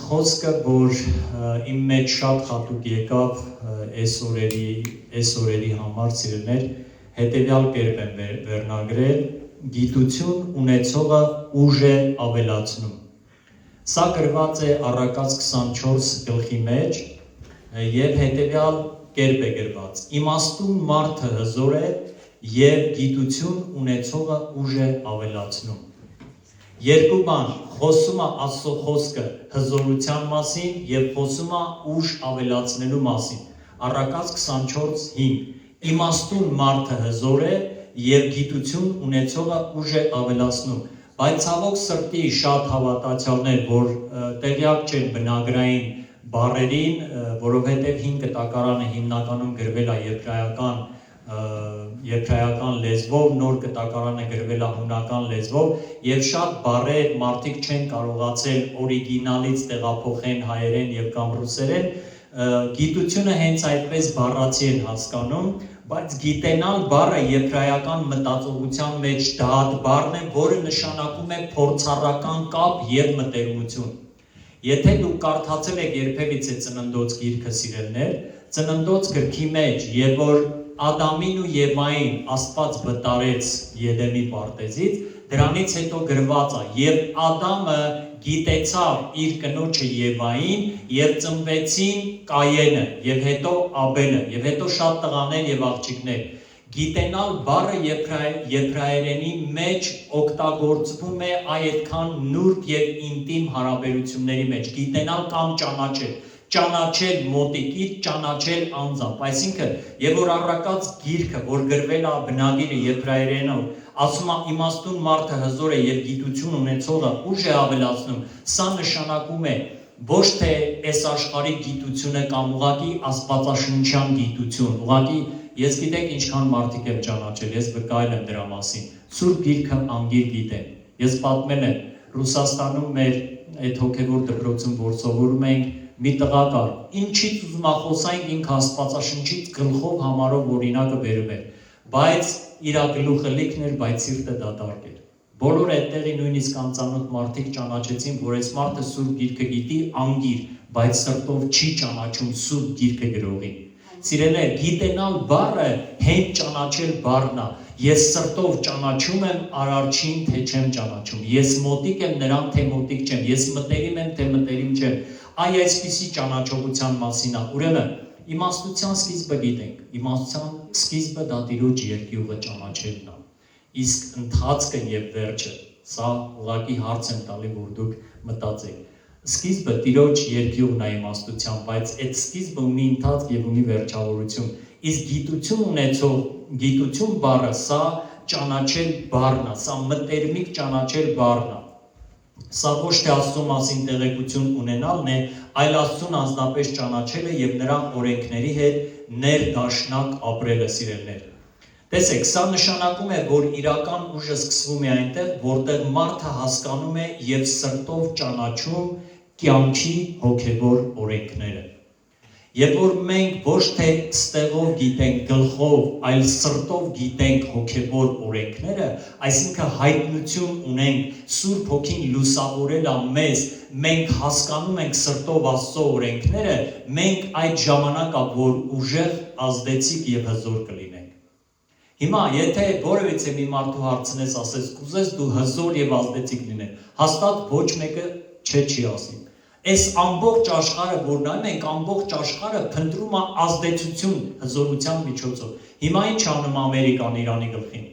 Խոսքը, որ իմ մեջ շատ հատուկ եկավ այս օրերի համար սիրելիներ, հետևյալ կերպ եմ վերնագրել, գիտություն ունեցողը ուժ է ավելացնում։ Սա գրված է Առակաց 24 գլխի մեջ եւ հետևյալ կերպ է գրված. իմաստուն մարդը հզոր է եւ գիտություն ունեցողը ուժ է ավելացնում։ Երկու բան, խոսում է Աստծո խոսքը հզորության մասին եւ խոսում է ուժ ավելացնելու մասին։ Առակաց 24:5 իմաստուն մարդը հզոր է եւ գիտություն ունեցողը ուժ է ավելացնում։ Բայց ցավոք սրտի շատ հավատացյալներ, որ տեղյակ չեն բնագրային բառերին, որովհետեւ 5 կտակարանը հիմնականում գրվել է եբրայական լեզվով, նոր կտակարանը գրվել է հունական լեզվով եւ շատ բառեր մարդիկ չեն կարողացել օրիգինալից տեղափոխեն հայերեն եւ կամ ռուսերեն, գիտությունը հենց այդպես բառացի են հասկանում, բայց գիտենալ բառը եբրայական մտածողության մեջ դատ բառն է, որը նշանակում է փորձառական կապ եւ մտերմություն։ Եթե դուք կարդացել եք երբևիցե Ծննդոց գիրքը սիրելներ, Ծննդոց գրքի մեջ, երբ որ Ադամին ու Եվային Աստված վտարեց Եդեմի պարտեզից, դրանից հետո գրված է. եւ Ադամը գիտեցավ իր կնոջը Եվային եւ ծնվեցին Կայենը եւ հետո Աբելը եւ հետո շատ տղաներ եւ աղջիկներ։ Գիտենալ բառը եբրայերենի մեջ օգտագործվում է այդքան նուրբ եւ ինտիմ հարաբերությունների մեջ։ Գիտենալ կամ ճանաչել, ճանաչել մոտիկից, ճանաչել անձամբ, այսինքն եւ որ Առակաց գիրքը, որ գրվել է բնագիրը եբրայերենով, ասում է իմաստուն մարդը հզոր է եւ գիտություն ունեցողը ուժ է ավելացնում, սա նշանակում է ոչ թե այս աշխարհի գիտությունը կամ ուղղակի աստվածաշնչյան գիտություն, ուղղակի ես գիտեք ինչքան մարդիկ եմ ճանաչել, ես վկայել եմ դրա մասին, Սուրբ Գիրքը անգիր գիտեմ, ես պատմել եմ Ռուսաստանում մեր այդ հոգևոր դպրոցում, որ սովորում ենք, մի տղա կար, ինչից ուզում է խոսանք, ինքը աստվածաշնչից գլխով համարով օրինակը բերում էր, բայց իր գլուխը լիքն էր, բայց սիրտը դատարկ էր։ Բոլոր այդտեղի նույնիսկ անծանոթ մարդիկ ճանաչեցին, որ այս մարդը Սուրբ Գիրքը գիտի անգիր, բայց սրտով չի ճանաչում Սուրբ Գիրքը գրողին։ Սիրելիներ, գիտենալ բառը հենց ճանաչել բառն է։ Ես սրտով ճանաչում եմ Արարչին, թե չեմ ճանաչում։ Ես մոտիկ եմ նրան, թե մոտիկ չեմ։ Ես մտերիմ եմ, թե մտերիմ չեմ։ Այ այսպիսի ճանաչողության մասին է։ Ուրեմն իմաստության սկիզբը գիտենք։ Իմաստության սկիզբը դա Տիրոջ երկյուղը ճանաչելն է։ Իսկ ընթացքը եւ վերջը, սա ուղղակի հարց եմ տալի, որ դուք մտածեք։ Սկիզբը Տիրոջ երկյուղն է իմաստության, բայց այդ սկիզբը ունի ընթացք եւ ունի վերջավորություն։ Իսկ գիտություն ունեցող, գիտություն բառը սա ճանաչել բառն է, սա մտերմիկ ճանաչել բառն է։ Սա ոչ թե Աստծո մասին տեղեկություն ունենալն է, այլ Աստծուն անձնապես ճանաչելը եւ նրա օրենքների հետ ներդաշնակ ապրելը, սիրելիներ։ Տեսեք, սա նշանակում է, որ իրական ուժը սկսվում է այնտեղ, որտեղ մարդը հասկանում է եւ սրտով ճանաչում կյանքի հոգեվոր օրենքները։ Երբ որ մենք ոչ թե ստեղով գիտենք գլխով, այլ սրտով գիտենք հոգեվոր օրենքները, այսինքն հայտնություն ունենք, Սուրբ Հոգին լուսավորել է մեզ, մենք հասկանում ենք սրտով Աստծո օրենքները, մենք այդ ժամանակա, որ ուժեղ, ազդեցիկ եւ հզոր կլինենք։ Հիմա, եթե որևիցե մի մարդու հարցնես, ասես, կուզես դու հզոր եւ ազդեցիկ լինես, հաստատ ոչ մեկը չի ասի։ Այս ամբողջ աշխարհը, որ նայում ենք, ամբողջ աշխարհը փնտրում է ազդեցություն հզորության միջոցով։ Հիմա ինչ անում Ամերիկան Իրանի գլխին։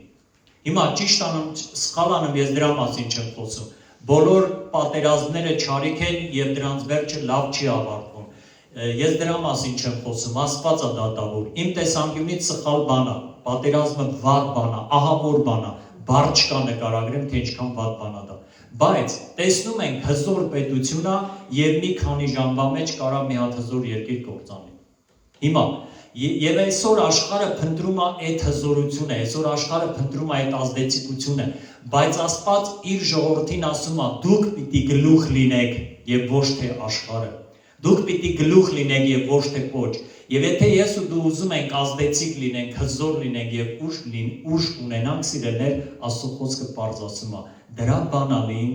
Հիմա ճիշտ անում, սխալ անում, ես դրա մասին չեմ խոսում։ Բոլոր պատերազմները չարիք են եւ դրանց վերջը լավ չի ավարտվում։ Ես դրա մասին չեմ խոսում, Աստված է դատավոր։ Իմ տեսանկյունից սխալ բան է, պատերազմը վատ բան է, ահավոր բան է, բառ չկա նկարագրեմ, թե ինչքան վատ բան է դա։ Բայց տեսնում ենք հզոր պետությունա եւ մի քանի ժամվա մեջ կարա մի հատ հզոր երկիր կործանի։ Հիմա եւ այսօր աշխարհը փնտրում է այդ հզորությունը, այսօր աշխարհը փնտրում է այդ ազդեցիկությունը, բայց Աստված իր ժողովրդին ասում է՝ դուք պիտի գլուխ լինեք եւ ոչ թե աշխարհը։ Դուք պիտի գլուխ լինեք եւ ոչ թե պոչ։ Եվ եթե ես ու դու ուզում ենք ազդեցիկ լինենք, հզոր լինենք եւ ուժ ունենանք, սիրելիներ, Աստծո խոսքը պարզ ասում է, դրա բանալին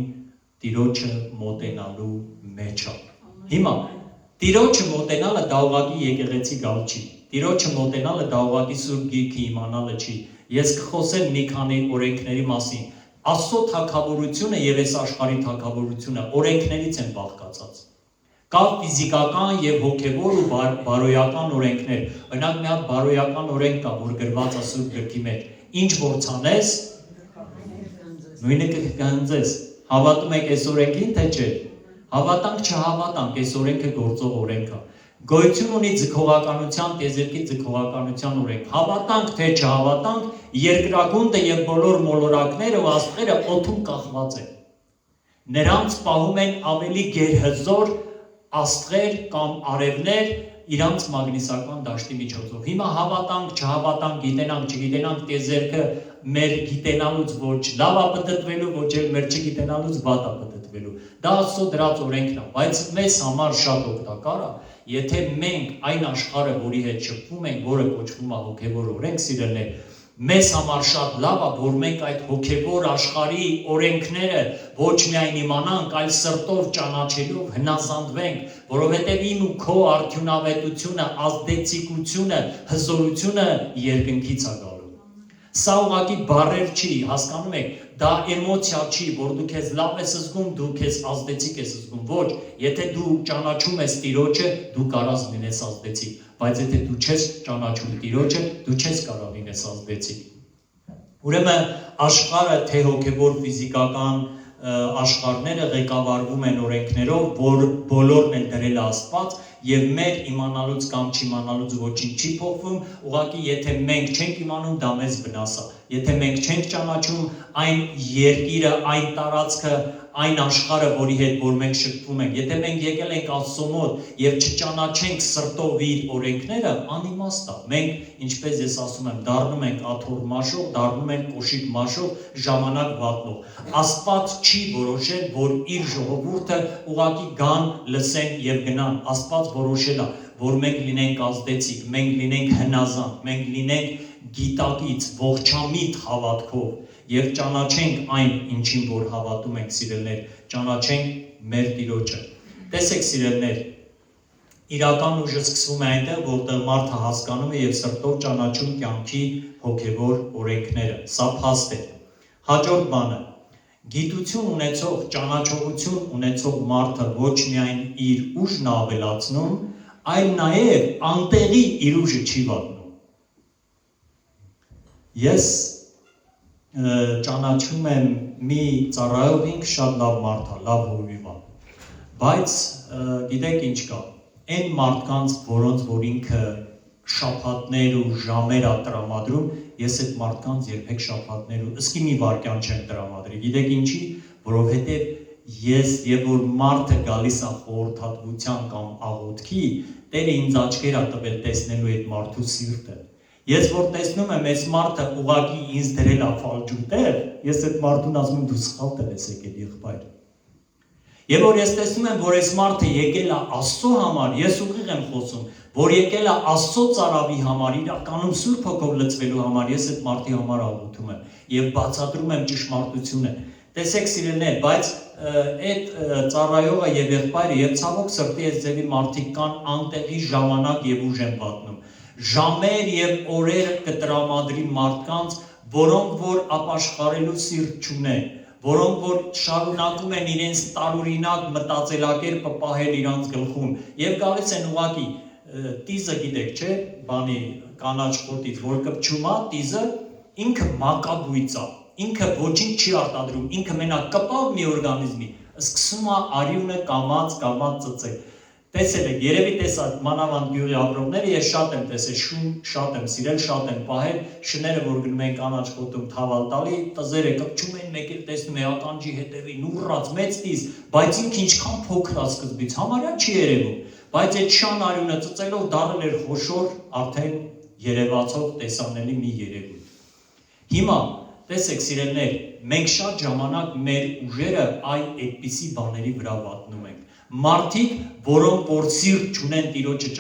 Տիրոջը մոտենալու մեջ է։ Հիմա Տիրոջը մոտենալը դա ուղղակի եկեղեցի գալ չի։ Տիրոջը մոտենալը դա ուղղակի Սուրբ Գիրքը իմանալը չի։ Ես կխոսեմ մի քանի օրենքների մասին։ Աստծո թագավորությունը եւ այս աշխարհի թագավորությունը օրենքներից են բաղկացած։ Կա ֆիզիկական եւ հոգեվոր ու բարոյական օրենքներ։ Օրինակ մի հատ բարոյական օրենք կա, որ գրված է Սուրբ Գրքի մեջ։ Ինչ որ ցանես, նույնը կգանձես։ Հավատում եք այս օրենքին, թե չէ։ Հավատանք չհավատանք, այս օրենքը գործող օրենք է։ Գոյություն ունի ձգողականության, տիեզերքի ձգողականության օրենք։ Հավատանք թե չհավատանք, երկրագունդը եւ բոլոր մոլորակները ու աստղերը օդում կախված են։ Նրանց պահում են ավելի գերհզոր աստղեր կամ արևներ իրանց մագնիսական դաշտի միջոցով։ Հիմա հավատանք, չհավատանք, գիտենանք, չգիտենանք, տիեզերքը մեր գիտենալուց ոչ լավ է պտտվելու, ոչ էլ մեր չգիտենալուց վատ է պտտվելու։ Դա Աստծո դրած օրենքն է, բայց մեզ համար շատ օգտակար է, եթե մենք այն աշխարհը, որի հետ շփվում ենք, որը կոչվում է հոգևոր օրենք, սիրելիներ, մեզ համար շատ լավ է, որ մենք այդ հոգևոր աշխարհի օրենքները ոչ միայն իմանանք, այլ սրտով ճանաչելով հնազանդվենք, որովհետև իմ ու քո արդյունավետությունը, ազդեցիկությունը, հզորությունը երկնքից է գալու։ Սա ուղղակի բառեր չի, հասկանում եք, դա էմոցիա չի, որ դու քեզ լավ ես զգում, դու քեզ ազդեցիկ ես զգում, ոչ, եթե դու ճանաչում ես Տիրոջը, դու կարաս լինես ազդեցիկ, բայց եթե դու չես ճանաչում Տիրոջը, դու չես կարող լինես ազդեցիկ։ Ուրեմն աշխարհը թե հոգևոր ֆիզիկական աշխարհները ղեկավարվում են օրենքներով, որ բոլորն են դրել Աստված եւ մեր իմանալուց կամ չիմանալուց ոչինչ չի փոխվում, ուղղակի եթե մենք չենք իմանում, դա մեզ վնաս է։ Եթե մենք չենք ճանաչում այն երկիրը, այն տարածքը, այն աշխարհը, որի հետ որ մենք շփվում ենք, եթե մենք եկել ենք Աստծո մոտ եւ չճանաչենք սրտով իր օրենքները, անիմաստ է։ Մենք, ինչպես ես ասում եմ, դառնում ենք աթոռ մաշող, դառնում ենք կոշիկ մաշող, ժամանակ վատնող։ Աստված չի որոշել, որ իր ժողովուրդը ուղղակի գան, լսեն եւ գնան։ Աստված որոշել է, որ մենք լինենք ազդեցիկ, մենք լինենք հնազանդ, մենք լինենք գիտակից, ողջամիտ հավատքով եւ ճանաչենք այն, ինչին որ հավատում ենք, սիրելիներ, ճանաչենք մեր Տիրոջը։ Տեսեք, սիրելիներ, իրական ուժը սկսվում է այնտեղ, որտեղ մարդը հասկանում է եւ սրտով ճանաչում կյանքի հոգեվոր օրենքները։ Սա փաստ է։ Հաջորդ բանը, գիտություն ունեցող, ճանաչողություն ունեցող մարդը ոչ միայն իր ուժն է ավելացնում, այլ նաեւ անտեղի իր ուժը չի վատնում։ Ես ճանաչում եմ մի ծառայող, ինքը շատ լավ մարդ է, լավ հովիվ է, բայց գիտեք ինչ կա, այն մարդկանց, որոնց որ ինքը շաբաթներ ու ժամեր է տրամադրում, ես այդ մարդկանց երբեք շաբաթներ ու ըսկի մի վայրկյան չեմ տրամադրի, գիտեք ինչի, որովհետև ես եւ որ մարդը գալիս է խորհրդատվության կամ աղոթքի, Տերը ինձ աչքեր է տվել տեսնելու այդ մարդու սիրտը։ Ես որ տեսնում եմ այս մարդը ուղղակի ինձ դրել է ֆալջու տեղ, ես այդ մարդուն ասում եմ դու սխալ տեղ ես եկել եղբայր։ Եվ որ ես տեսնում եմ, որ այս մարդը եկել է Աստծո համար, ես ուղիղ եմ խոսում, որ եկել է Աստծո ծարավի համար, իրականում Սուրբ Հոգով լցվելու համար, ես այդ մարդի համար աղոթում եմ եւ բացատրում եմ ճշմարտությունը։ Տեսեք, սիրելիներ, բայց այդ ծառայողը եւ եղբայրը եւ ցավոք սրտի այս ձևի մարդիկ կան անտեղի ժամանակ եւ ուժ են պատնում։ Ժամեր եւ օրեր կտրամադրի մարդկանց, որոնք որ ապաշխարելու սիրտ չունեն, որոնք որ շարունակում են իրենց տարօրինակ մտածելակերպը պահել իրանց գլխում եւ գալիս են ուղակի տիզը գիտեք, չէ, բանի կանաչ խոտից որ կպչում է, տիզը ինքը մակաբույծ է, ինքը ոչինչ չի արտադրում, ինքը մենակ կպավ մի օրգանիզմի, սկսում է արյունը կամած ծծել։ Տեսել եք, երևի տեսած մանավանդ գյուղի ապրողները ես շատ եմ տեսել, շուն շատ եմ սիրել, շատ եմ պահել, շները որ գնում են կանաչ խոտում թավալ տալի, տզերը կպչում են, մեկ էլ տեսնում է ականջի հետևին ուռած մեծ տիզ, բայց ինքը ինչքան փոքր է սկզբից, համարյա չի երևում, բայց այդ շան արյունը ծծելով դառել էր խոշոր, արդեն երևացող տեսանելի մի երևույթ։ Հիմա տեսեք, սիրելիներ, մենք շատ ժամանակ մեր ուժերը այդպիսի բաների վրա վատնում ենք։ Մարդիկ, որոնք որ սիրտ չունեն Տիրոջը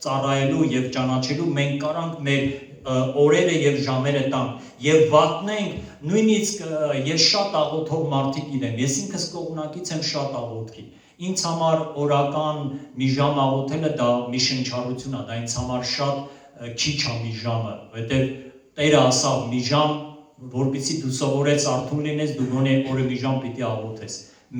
ծառայելու եւ ճանաչելու, մենք կարանք մեր օրերը եւ ժամերը տան եւ վատնենք նույնիսկ ես շատ աղոթող մարդիկ գիտեմ, ես ինքս կողմնակից եմ շատ աղոթքի, ինձ համար օրական մի ժամ աղոթելը դա մի շնչառություն է, դա ինձ համար շատ քիչ է մի ժամը, որտեղ Տերը ասավ մի ժամ, որպեսզի դու սովորես արթուն լինես, դու գոնե օրը մի ժամ պիտի աղոթես,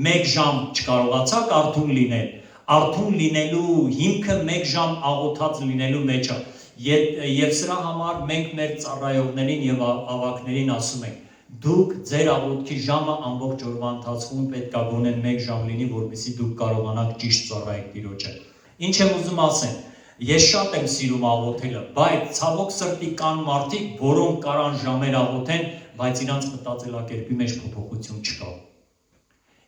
մեկ ժամ չկարողացաք արթուն լինել, արթուն լինելու հիմքը մեկ ժամ աղոթած լինելու մեջ է, եւ սրա համար մենք մեր ծառայողներին եւ ավակներին ասում ենք, դուք ձեր աղոթքի ժամը ամբողջ օրվա ընթացքում պետք է գոնե մեկ ժամ լինի, որպեսզի դուք կարողանաք ճիշտ ծառայել Տիրոջը։ Ինչ եմ ուզում ասել, ես շատ եմ սիրում աղոթելը, բայց ցավոք սրտի կան մարդիկ, որոնք կարան ժամեր աղոթեն, բայց իրանց մտածելակերպի մեջ փոփոխություն չկա։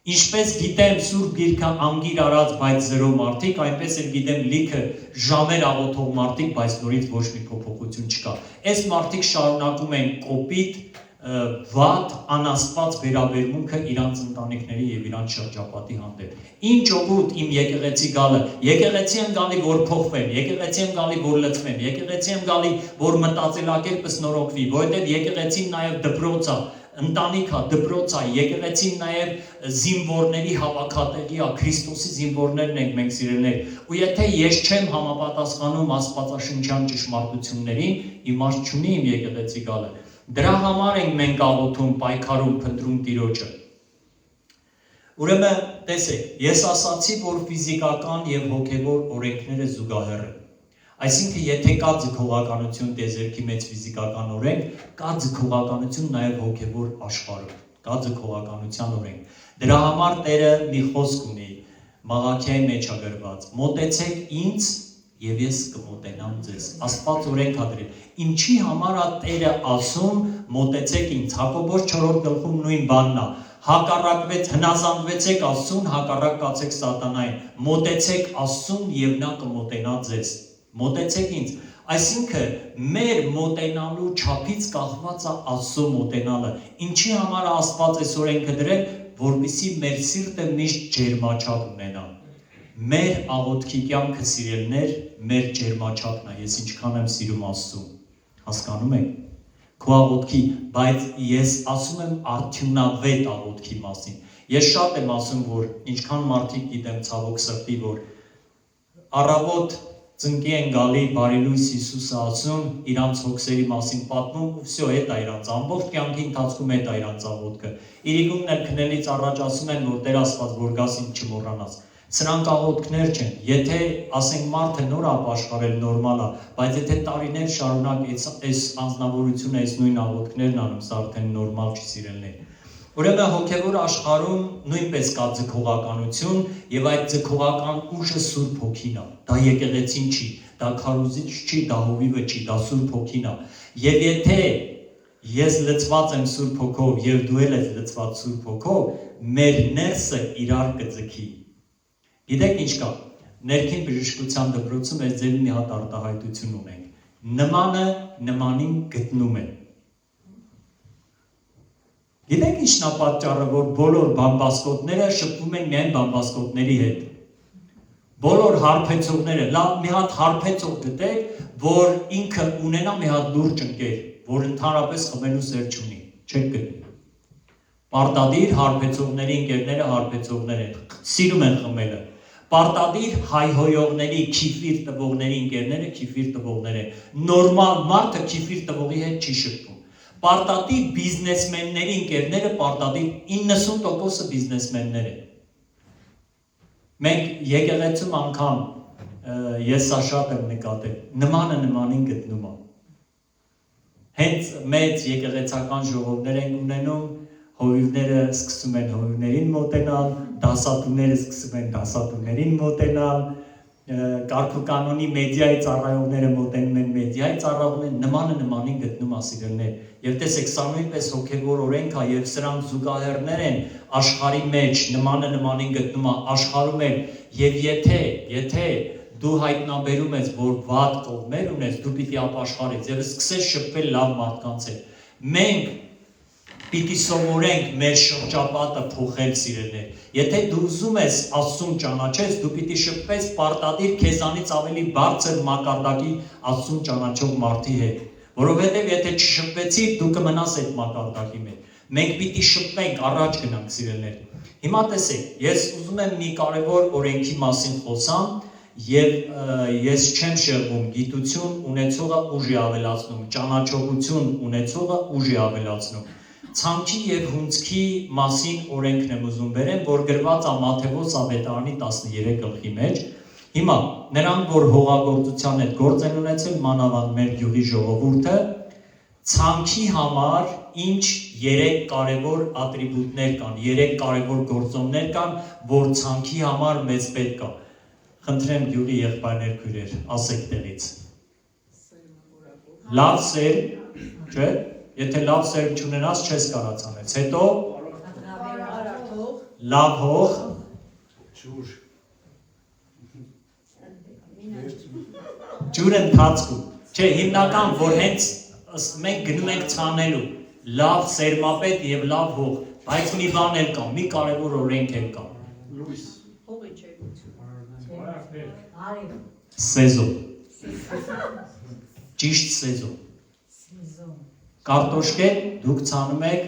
Ինչպես գիտեմ Սուրբ Գիրքը անգիր արած, բայց զրո մարդիկ, այնպես էլ գիտեմ լիքը ժամեր աղոթող մարդիկ, բայց նորից ոչ մի փոփոխություն չկա։ Այս մարդիկ շարունակում են կոպիտ, վատ, անաստված վերաբերմունքը իրանց ընտանիքների եւ իրանց շրջապատի հանդեպ։ Ինչ օգուտ իմ եկեղեցի գալը, եկեղեցի եմ գալի, որ փոխվեմ, եկեղեցի եմ գալի, որ լցվեմ, եկեղեցի եմ գալի, որ մտածելակերպս նորոգվի, որովհետեւ եկեղեցին նաեւ դպրոց է, ընտանիքա, դպրոց է, եկեղեցին նաև զինվորների հավաքատեղի է, Քրիստոսի զինվորներն ենք մենք սիրելիներ, ու եթե ես չեմ համապատասխանում աստվածաշնչյան ճշմարտություններին, իմաստ չունի իմ եկեղեցի գալը։ Դրա համար ենք մենք աղոթում, պայքարում, փնտրում Տիրոջը։ Ուրեմն, տեսեք, ես ասացի, որ ֆիզիկական եւ հոգեվոր օրենքները զուգահեռ են։ Այսինքն, եթե կա ձգողականություն տիեզերքի մեջ ֆիզիկական օրենք, կա ձգողականություն նաև հոգևոր աշխարհում, կա ձգողականության օրենք։ Դրա համար Տերը մի խոսք ունի, Մաղաքիայի մեջ է գրված. մոտեցեք ինձ եւ ես կմոտենամ ձեզ։ Աստված օրենք ա դրել։ Ինչի համար է Տերը ասում մոտեցեք ինձ։ Հակոբոս 4-րդ գլխում նույն բանն է։ Հակառակվեց, հնազանդվեցեք Աստծուն, հակառակ կացեք սատանային։ Մոտեցեք Աստծուն եւ նա կմոտենա ձեզ։ Մոտեցեք ինձ, այսինքն մեր մոտենալու չափից կախված է Աստծո մոտենալը։ Ինչի համար է Աստված այս օրենքը դրել, որպեսզի մեր սիրտը միշտ ջերմաչափ ունենա։ Մեր աղոթքի կյանքը սիրելներ, մեր ջերմաչափն է, ես ինչքան եմ սիրում Աստծուն։ Հասկանում եք։ Քո աղոթքի, բայց ես ասում եմ արդյունավետ աղոթքի մասին։ Ես շատ եմ ասում, որ ինչքան մարդիկ գիտեմ ցավոք սրտի, որ առավոտ ծնկի են գալի, բարելույս Հիսուսը ասում, իրանց հոգսերի մասին պատմում, ու վсё, հետ է իրանց, ամբողջ կյանքի ընթացքում հետ է իրանց աղոթքը։ Իրիկումն էլ քնելից առաջ ասում են, որ Տեր Աստված, որ գաս ինձ չմոռանաս։ Սրանք աղոթքներ չեն, եթե ասենք մարդը նոր ապաշխարել նորմալ է, բայց եթե տարիներ շարունակ այս անձնավորությունը, այս նույն աղոթքներն անում, սա արդեն նորմալ չի սիրելիներ։ Ուրեմն հոգևոր աշխարհում նույնպես կա ձգողականություն եւ այդ ձգողական ուժը Սուրբ Հոգին է։ Դա եկեղեցին չի, դա քարոզիչ չի, դա հովիվը չի, դա Սուրբ Հոգին է։ Եվ եթե ես լցված եմ Սուրբ Հոգով եւ դու էլ ես լցված Սուրբ Հոգով, մեր ներսը իրար կձգի։ Գիտեք ինչ կա։ Ներքին բժշկության դպրոցում այս ձևի մի հատ արտահայտություն ունենք։ Նմանը նմանին գտնում է։ Գիտեք ինչն է պատճառը, որ բոլոր բամբասկոտները շփվում են միայն բամբասկոտների հետ։ Բոլոր հարբեցողները, լավ մի հատ հարբեցող գտեք, որ ինքը ունենա մի հատ լուրջ ընկեր, որ ընդհանրապես խմելու սեր չունի, չեք գտնի։ Պարտադիր հարբեցողների ընկերները հարբեցողներ են, սիրում են խմելը։ Պարտադիր հայհոյողների, քիֆիր տվողների ընկերները քիֆիր տվողներ են։ Նորմալ մարդը քիֆիր տվողի հետ չի շփվում։ Պարտադիր բիզնեսմենների ընկերները պարտադիր 90%-ը բիզնեսմեններ են։ Մենք եկեղեցում անգամ ես սա շատ եմ նկատել, նմանը նմանին գտնում է։ Հենց մեծ եկեղեցական ժողովներ են ունենում, հովիվները սկսում են հովիվներին մոտենալ, դասատուները սկսում են դասատուներին մոտենալ, կարգուկանոնի մեդիայի ծառայողները մոտենում են մեդիայի ծառայողներին, նմանը նմանին գտնում է սիրելիներ։ Եվ տեսեք, սա նույնպես հոգևոր օրենք է եւ սրանք զուգահեռներ են աշխարհի մեջ, նմանը նմանին գտնում է աշխարհում էլ, եւ եթե դու հայտնաբերում ես, որ վատ կողմեր ունես, դու պիտի ապաշխարես եւ սկսես շփվել լավ մարդկանց հետ։ Մենք պիտի սովորենք մեր շրջապատը փոխել սիրելիներ։ Եթե դու ուզում ես Աստծուն ճանաչես, դու պիտի շփվես պարտադիր քեզանից ավելի բարձր մակարդակի Աստծուն ճանաչող մարդի հետ, Որովհետև եթե չշփվեցի, դու կմնաս այդ մակարդակի մեջ։ Մենք պիտի շփվենք, առաջ գնանք, սիրելիներ։ Հիմա տեսեք, ես ուզում եմ մի կարևոր օրենքի մասին խոսամ, եւ ես չեմ շեղվում, գիտություն ունեցողը ուժ է ավելացնում, ճանաչողություն ունեցողը ուժ է ավելացնում։ Ցանկի եւ հունձքի մասին օրենքն եմ ուզում բերեմ, որ գրված է Մատթեոս ավետարանի 13 գլխի մեջ։ Հիմա նրանք, որ հողագործության հետ գործ են ունեցել, մանավանդ մեր գյուղի ժողովուրդը, ցանկի համար ինչ 3 կարևոր ատրիբուտներ կան, 3 կարևոր գործոններ կան, որ ցանկի համար մեզ պետք է։ Խնդրեմ գյուղի եղբայրներ քույրեր, ասեք տեղից։ Լավ սեր, չէ՞, եթե լավ սեր չունենաս, չես կարող անել։ Հետո լավ հող, ջուր ընթացքում։ Չէ, հիմնական, որ հենց մենք գնում ենք ցանելու լավ սերմապետ եւ լավ հող, բայց մի բան էլ կա, մի կարևոր օրենք էլ կա։ Լույս։ Հողի չերություն։ Սեզոն։ Ճիշտ սեզոն։ Կարտոշկեն դուք ցանում եք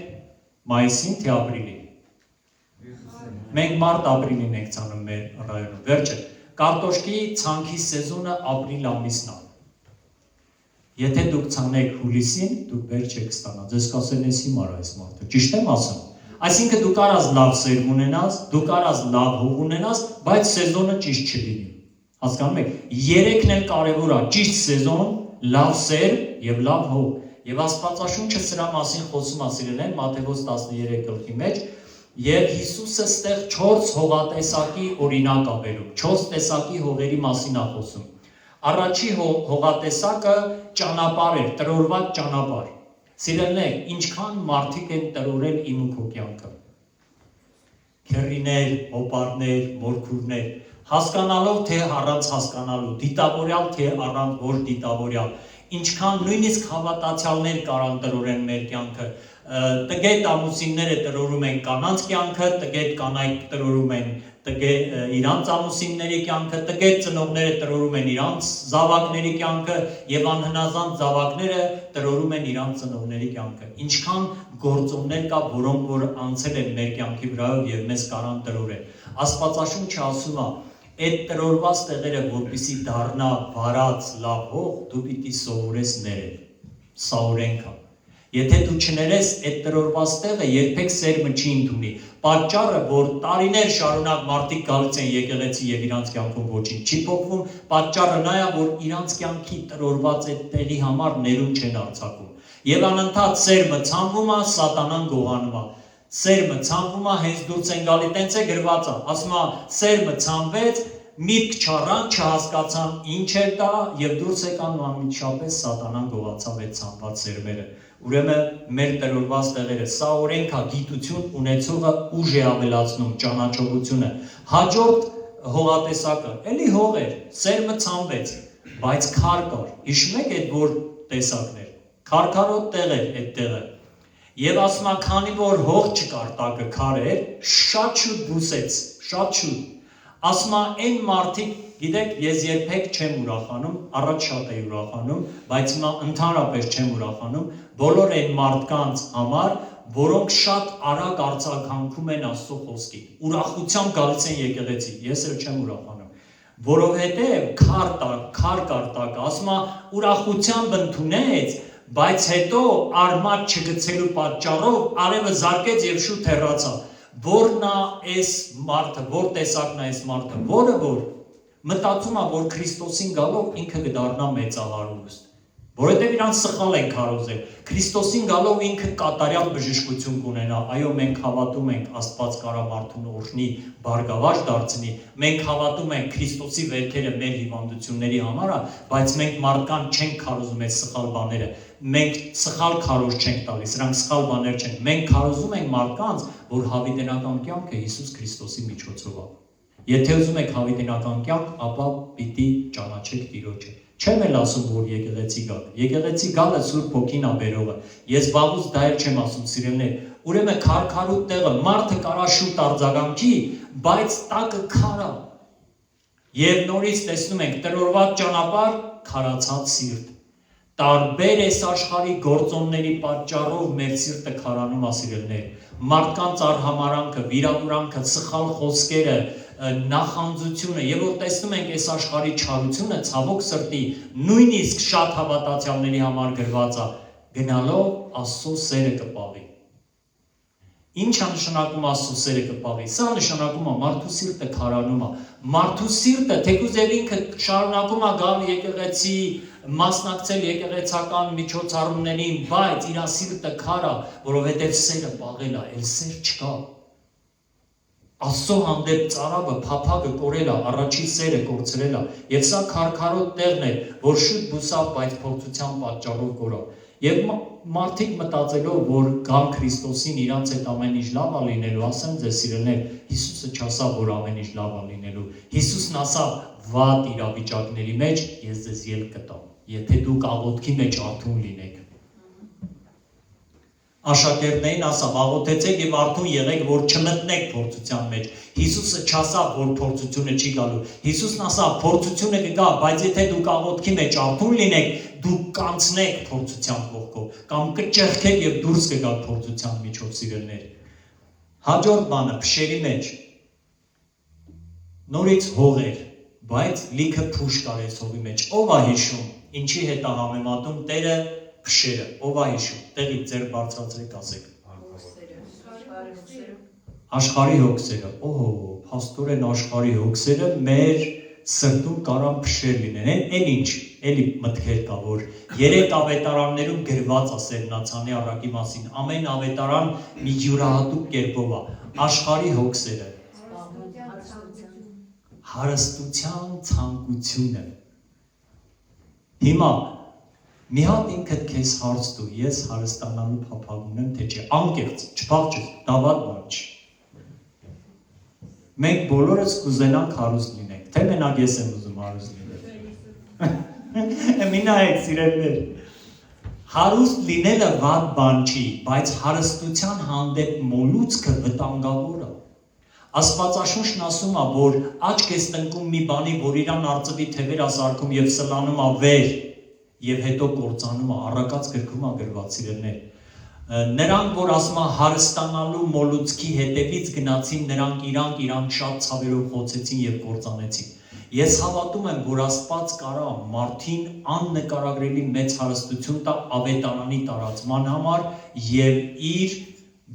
մայիսին թե ապրիլին։ Մենք մարտ-ապրիլին ենք ցանում մեր ռայոնում։ Վերջը, կարտոշկի ցանքի սեզոնը ապրիլ ամիսն է։ Եթե դուք ցանեք հուլիսին, դուք վերջ եք ստանա։ Ձեզ կասեն էս հիմար այս մարդը։ Ճիշտ եմ ասում։ Այսինքն դու կարաս լավ սերմ ունենաս, դու կարաս լավ հող ունենաս, բայց սեզոնը ճիշտ չլինի։ Հասկանում եք։ Երեքն էլ կարևոր է՝ ճիշտ սեզոն, լավ սերմ եւ լավ հող։ Եվ Աստվածաշունչը սրա մասին խոսում է, սիրելիներ, Մատթեոս 13 գլխի մեջ, եւ Հիսուսը ստեղ 4 հողատեսակի օրինակ է բերում, 4 տեսակի հողերի մասին է խոսում։ Առաջի հողատեսակը ճանապարհ էր, տրորված ճանապարհ։ Սիրելիներ, ինչքան մարդիկ են տրորել իմ ու քո կյանքը։ Քերիներ, օպարներ, մորքուրներ, հասկանալով թե առանց հասկանալու, դիտավորյալ թե առանց ոչ դիտավորյալ, ինչքան նույնիսկ հավատացյալներ կարան տրորեն մեր կյանքը։ Տգետ ամուսինները տրորում են կանանց կյանքը, տգետ կանայք տրորում են իրանց ամուսինների կյանքը, տգետ ծնողները տրորում են իրանց զավակների կյանքը եւ անհնազանդ զավակները տրորում են իրանց ծնողների կյանքը։ Ինչքան գործոններ կա, որոնք որ անցել են մեր կյանքի վրայով եւ մեզ կարան տրորել։ Աստվածաշունչը ասում է, այդ տրորված տեղերը, որպեսզի դառնա վարած լավ հող, դու պիտի սովորես ներել։ Սա օրենք է։ Եթե դու չներես այդ տրորված տեղը, երբեք սերմը չի ընդունի։ Պատճառը, որ տարիներ շարունակ մարդիկ գալիս են եկեղեցի եւ իրանց կյանքում ոչինչ չի փոխվում, պատճառը նա է, որ իրանց կյանքի տրորված այդ տեղի համար ներում չեն արձակում։ Եվ անընդհատ սերմը ցանվում է, սատանան գողանում է։ Սերմը ցանվում է, հենց դուրս են գալի, տենց է գրված է, ասում է, սերմը ցանվեց, միտք չառան, չհասկացան ինչ էր դա եւ դուրս եկան ու անմիջապես սատանան գողացավ այդ ցանված սերմերը։ Ուրեմն մեր տրորված տեղերը, սա օրենք է, գիտություն ունեցողը ուժ է ավելացնում, ճանաչողությունը։ Հաջորդ հողատեսակը, էլի հող էր, սերմը ցանվեց, բայց քար կար։ Հիշում եք այդ որ տեսակներ։ Քարքարոտ տեղ էր այդ տեղը։ Եվ ասում է, քանի որ հող չկար, տակը քար էր, շատ շուտ բուսեց, շատ շուտ։ Ասում է, այն մարդիկ, գիտեք, ես երբեք չեմ ուրախանում, առաջ շատ էի ուրախանում, բայց հիմա ընդհանրապես չեմ ուրախանում, բոլոր այն մարդկանց համար, որոնք շատ արագ արձագանքում են Աստծո խոսքին, ուրախությամբ գալիս են եկեղեցի, ես էլ չեմ ուրախանում, որովհետև քար կար տակը, ասում է, ուրախությամբ ընդունեց, բայց հետո արմատ չգցելու պատճառով արևը զարկեց եւ շուտ հեռացավ։ Որն է այս մարդը, որ տեսակն է այս մարդը, որը որ մտածում է, որ Քրիստոսին գալով ինքը կդառնա մեծահարուստ, որովհետև իրան սխալ են քարոզել։ Քրիստոսին գալով ինքը կատարյալ բժշկություն կունենա։ Այո, մենք հավատում ենք Աստված կարա մարդուն օրհնի, բարգավաճ դարձնի։ Մենք հավատում ենք Քրիստոսի վերքերը մեր հիվանդությունների համար, բայց մենք մարդկան չենք քարոզում այդ սխալ բաները։ Մենք սխալ քարոզ չենք տալիս, սրանք սխալ բաներ չեն։ Մենք քարոզում ենք մարդկանց, որ հավիտենական կյանքը Հիսուս Քրիստոսի միջոցով է։ Եթե ուզում եք հավիտենական կյանք, ապա պիտի ճանաչեք Տիրոջը։ Չեմ էլ ասում, որ եկեղեցի գալ։ Եկեղեցի գալը Սուրբ Հոգին է բերողը։ Ես վաղուց դա էլ չեմ ասում, սիրելիներ։ Ուրեմն քարքարոտ տեղը մարդը կարա շուտ արձագանքի, բայց տակը քար է։ Եվ նորից տեսնում ենք տրորված ճանապարհ, քարացած սիրտ։ Տարբեր այս աշխարհի գործոնների պատճառով մեր սիրտը քարանում է, սիրելիներ։ Մարդկանց արհամարանքը, վիրավորանքը, սխալ խոսքերը, նախանձությունը, եւ որ տեսնում ենք այս աշխարհի չարությունը, ցավոք սրտի, նույնիսկ շատ հավատացյալների համար գրված է, գնալով Աստծո սերը կպաղի։ Ինչ է նշանակում Աստծո սերը կպաղի։ Սա նշանակում է մարդու սիրտը քարանում է։ Մարդու սիրտը թեկուզ եւ ինքը շարունակում է գալ եկեղեցի, մասնակցել եկեղեցական միջոցառումներին, բայց իր սիրտը քար է, որովհետեւ սերը պաղել է, այլ սեր չկա։ Աստծո հանդեպ ծարավը, փափագը կորել է, առաջի սերը կորցրել է, եւ սա քարքարոտ տեղն է, որ շուտ բուսավ, բայց փորձության պատճառով կորավ։ Եվ մարդիկ մտածելով, որ գան Քրիստոսին իրանց հետ ամեն ինչ լավ է լինելու, ասեմ ձեզ սիրելիներ, Հիսուսը չասավ, որ ամեն ինչ լավ է լինելու։ Հիսուսն ասավ, վատ իրավիճակների մեջ ես ձեզ ելք կտամ, եթե դուք աղոթքի մեջ արթուն լինեք։ Աշակերտներին ասավ, աղոթեցեք եւ արթուն եղեք, որ չմտնեք փորձության մեջ։ Հիսուսը չասավ, որ փորձությունը չի գալու։ Հիսուսն ասավ, փորձությունը կգա, բայց եթե դուք աղոթքի մեջ արթուն լինեք, դուք կանցնեք փորձության կողքով, կամ կճեղքեք եւ դուրս կգաք փորձության միջով, սիրելիներ։ Հաջորդ բանը փշերի մեջ նորից հող էր, բայց լիքը փուշ կար այս հողի մեջ։ Ո՞վ է հիշում, ինչի հետ է համեմատում Տերը փշերը, ով է հիշում, տեղից ձեր բարձրացրեք ասեք։ Աշխարհի հոգսերը, փաստորեն աշխարհի հոգսերը մեր սրտում կարան փշեր լինեն, էլ ինչ, էլի մտքեր կա, որ 3 ավետարաններում գրված է Սերնացանի առակի մասին, ամեն ավետարան մի յուրահատուկ կերպով է, աշխարհի հոգսերը, հարստության ցանկությունը։ Հիմա մի հատ ինքդ քեզ հարց տու, ես հարստանալու փափագ ունեմ, թե չէ, անկեղծ, չփախչես, դա վատ բան չի։ Մենք բոլորս կուզենանք հարուստ լինենք, թե մենակ ես եմ ուզում հարուստ լինել։ Մի նայեք, սիրելիներ, հարուստ լինելը վատ բան չի, բայց հարստության հանդեպ մոլուցքը վտանգավոր է։ Աստվածաշունչն ասում է, որ աչք ես տնկում մի բանի, որ իրան արծվի թևեր ասարկում եւ սլանում է վեր, եւ հետո կործանում է, առակած գրքում է գրված, սիրելիներ։ Նրանք, որ ասում է հարստանալու մոլուցքի հետևից գնացին, նրանք իրանք շատ ցավերով խոցեցին եւ կործանեցին։ Ես հավատում եմ, որ Աստված կարա մարդին աննկարագրելի մեծ հարստություն տա ավետարանի տարածման համար եւ իր